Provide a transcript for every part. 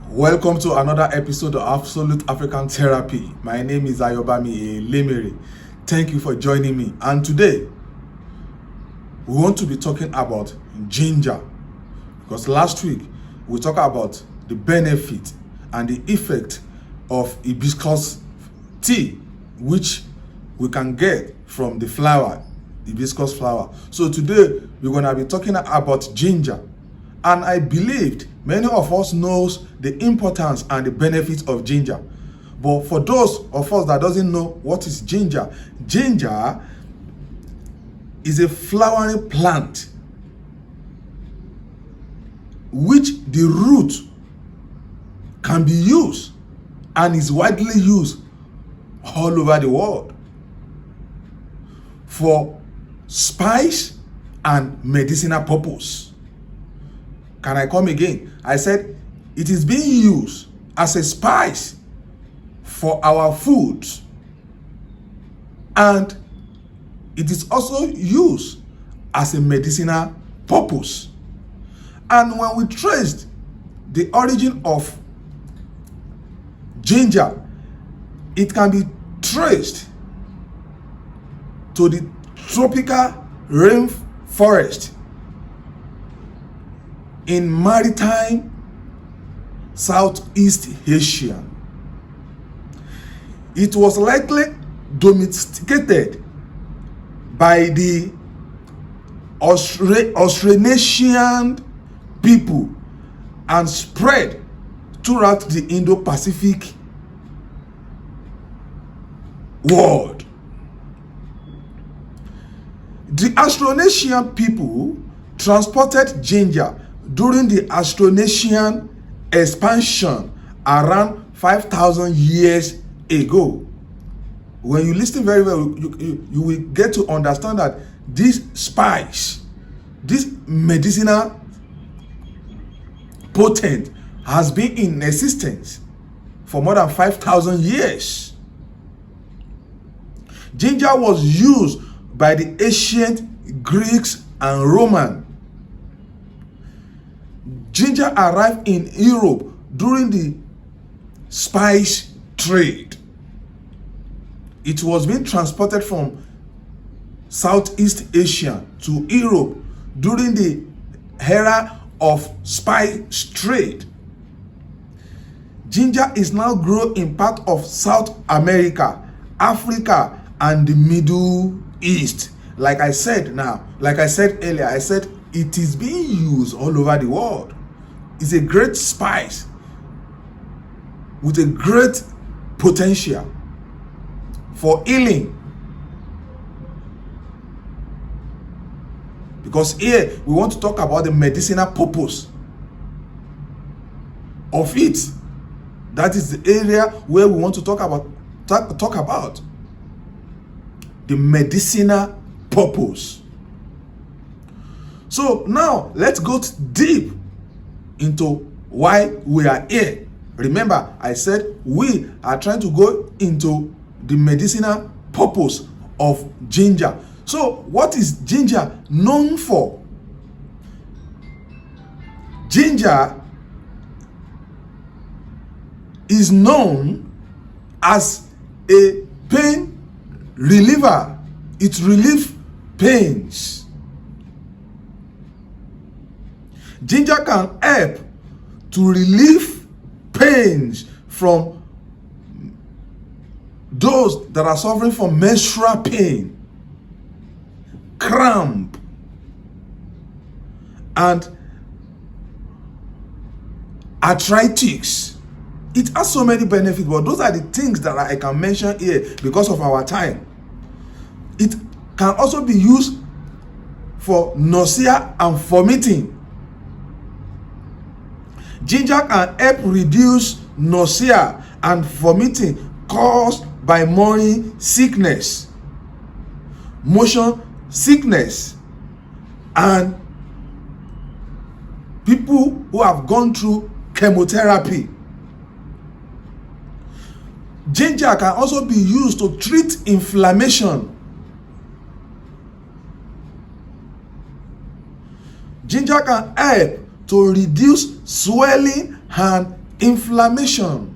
Welcome to another episode of Absolute African Therapy. My name is Ayobami Lemere. Thank you for joining me. And today, we want to be talking about ginger. Because last week, we talked about the benefit and the effect of hibiscus tea, which we can get from the flower, hibiscus flower. So today, we're going to be talking about ginger. And I believed many of us knows the importance and the benefits of ginger. But for those of us that doesn't know what is ginger, ginger is a flowering plant which the root can be used and is widely used all over the world for spice and medicinal purpose. Can I come again? I said it is being used as a spice for our foods, and it is also used as a medicinal purpose. And when we traced the origin of ginger, it can be traced to the tropical rainforest in maritime Southeast Asia. It was likely domesticated by the Austronesian people and spread throughout the Indo-Pacific world. The Austronesian people transported ginger during the Austronesian expansion around 5,000 years ago. When you listen very well, you will get to understand that this spice, this medicinal potent, has been in existence for more than 5,000 years. Ginger was used by the ancient Greeks and Romans. Ginger arrived in Europe during the spice trade. It was being transported from Southeast Asia to Europe during the era of spice trade. Ginger is now grown in part of South America, Africa, and the Middle East. Like I said earlier, I said it is being used all over the world. It's a great spice with a great potential for healing. Because here we want to talk about the medicinal purpose of it. That is the area where we want to talk about the medicinal purpose. So now let's go deep into why we are here. Remember, I said we are trying to go into the medicinal purpose of ginger. So what is ginger known for? Ginger is known as a pain reliever. It relieves pains. Ginger can help to relieve pains from those that are suffering from menstrual pain, cramp, and arthritis. It has so many benefits, but those are the things that I can mention here because of our time. It can also be used for nausea and vomiting. Ginger can help reduce nausea and vomiting caused by morning sickness, motion sickness, and people who have gone through chemotherapy. Ginger can also be used to treat inflammation. Ginger can help to reduce swelling and inflammation,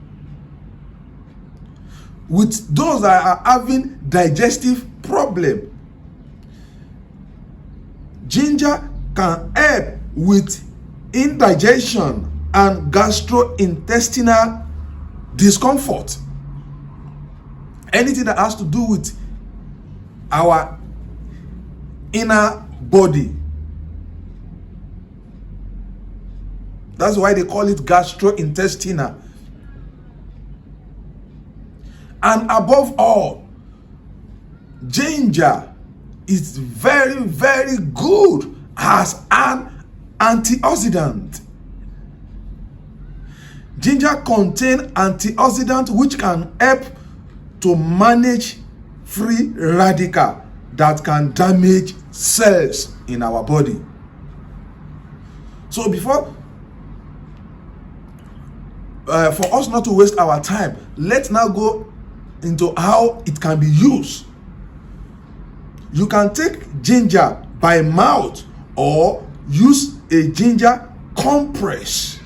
with those that are having digestive problem. Ginger can help with indigestion and gastrointestinal discomfort. Anything that has to do with our inner body. That's why they call it gastrointestinal. And above all, ginger is very, very good as an antioxidant. Ginger contains antioxidants which can help to manage free radical that can damage cells in our body. So before for us not to waste our time, let's now go into how it can be used. You can take ginger by mouth or use a ginger compress.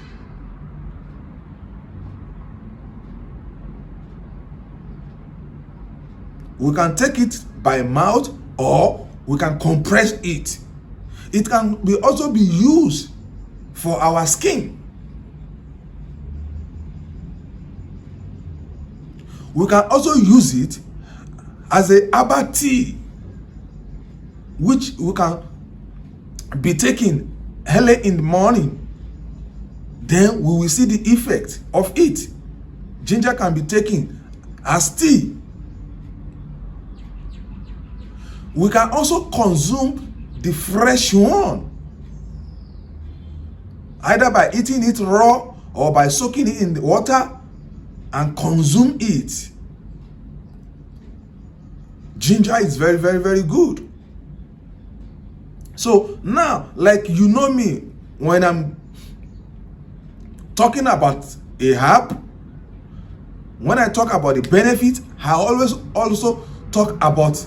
We can take it by mouth or we can compress it. It can also be used for our skin. We can also use it as a herbal tea, which we can be taking early in the morning. Then we will see the effect of it. Ginger can be taken as tea. We can also consume the fresh one, either by eating it raw or by soaking it in the water and consume it. Ginger is very, very, very good. So now, like you know me, when I'm talking about a herb, when I talk about the benefit, I always also talk about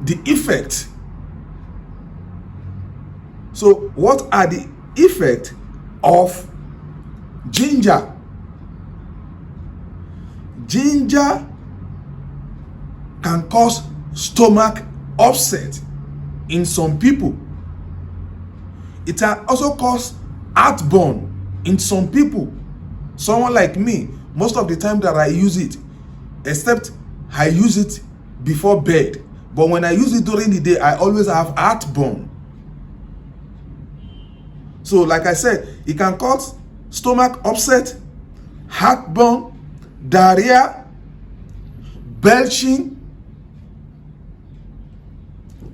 the effect. So what are the effects of ginger? Ginger can cause stomach upset in some people. It can also cause heartburn in some people. Someone like me, most of the time that I use it, except I use it before bed, but when I use it during the day, I always have heartburn. So like I said, it can cause stomach upset, heartburn, diarrhea, belching,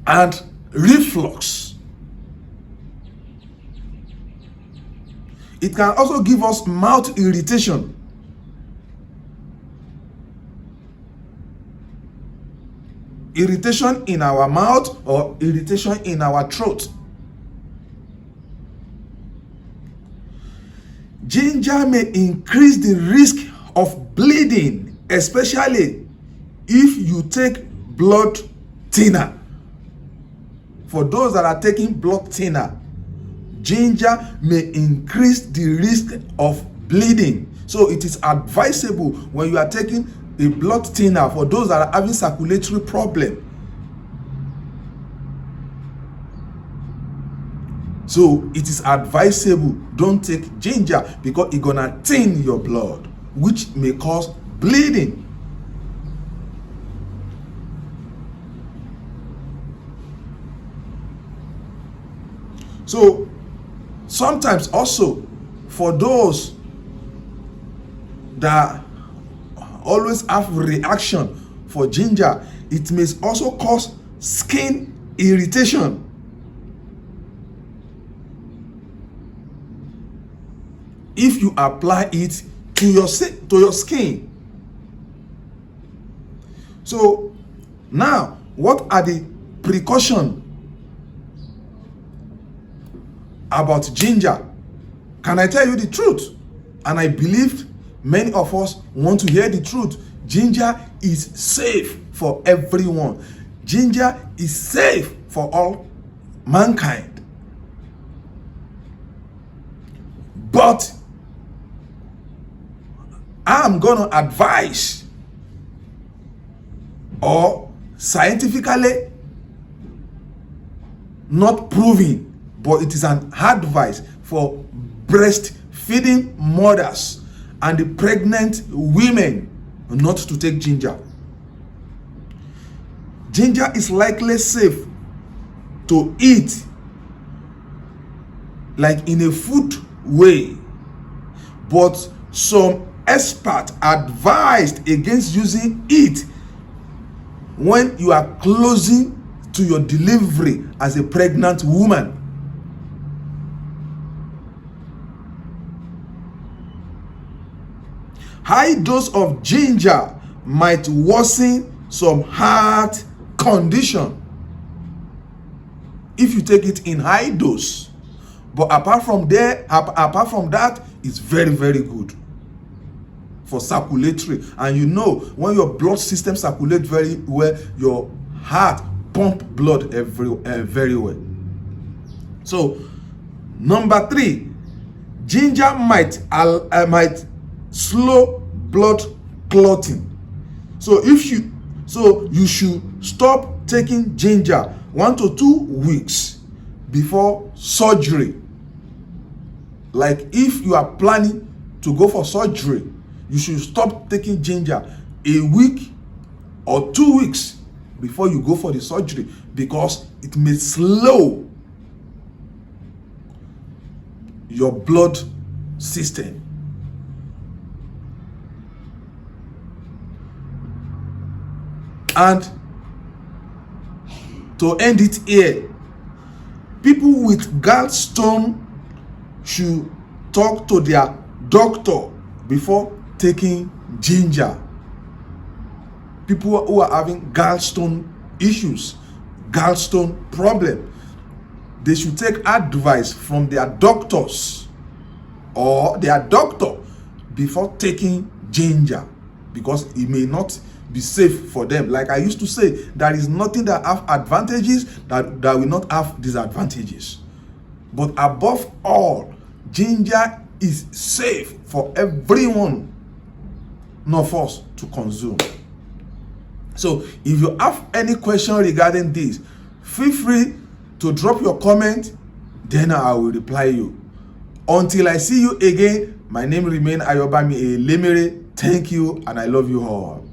and reflux. It can also give us mouth irritation. Irritation in our mouth or irritation in our throat. Ginger may increase the risk of bleeding, especially if you take blood thinner. For those that are taking blood thinner, ginger may increase the risk of bleeding. So it is advisable when you are taking a blood thinner for those that are having circulatory problem. So it is advisable, don't take ginger because it's gonna thin your blood, which may cause bleeding. So sometimes also for those that always have reaction for ginger, it may also cause skin irritation. If you apply it to your skin. So now, what are the precautions about ginger? Can I tell you the truth? And I believe many of us want to hear the truth. Ginger is safe for everyone. Ginger is safe for all mankind. But I'm gonna advise, or scientifically not proven, but it is an advice for breastfeeding mothers and the pregnant women not to take ginger. Ginger is likely safe to eat, like in a food way, but some experts advised against using it when you are closing to your delivery as a pregnant woman. High dose of ginger might worsen some heart condition if you take it in high dose, but apart from that, it's very, very good for circulatory. And you know, when your blood system circulates very well, your heart pump blood very well. So number 3, ginger might slow blood clotting. So you should stop taking ginger 1 to 2 weeks before surgery. Like if you are planning to go for surgery, you should stop taking ginger a week or 2 weeks before you go for the surgery, because it may slow your blood system. And to end it here, people with gallstone should talk to their doctor before taking ginger. People who are having gallstone issues, gallstone problem, they should take advice from their doctors or their doctor before taking ginger, because it may not be safe for them. Like I used to say, there is nothing that have advantages that will not have disadvantages. But above all, ginger is safe for everyone, not forced to consume. So if you have any question regarding this, feel free to drop your comment, then I will reply you. Until I see you again, my name remains Ayobami Elemere. Thank you, and I love you all.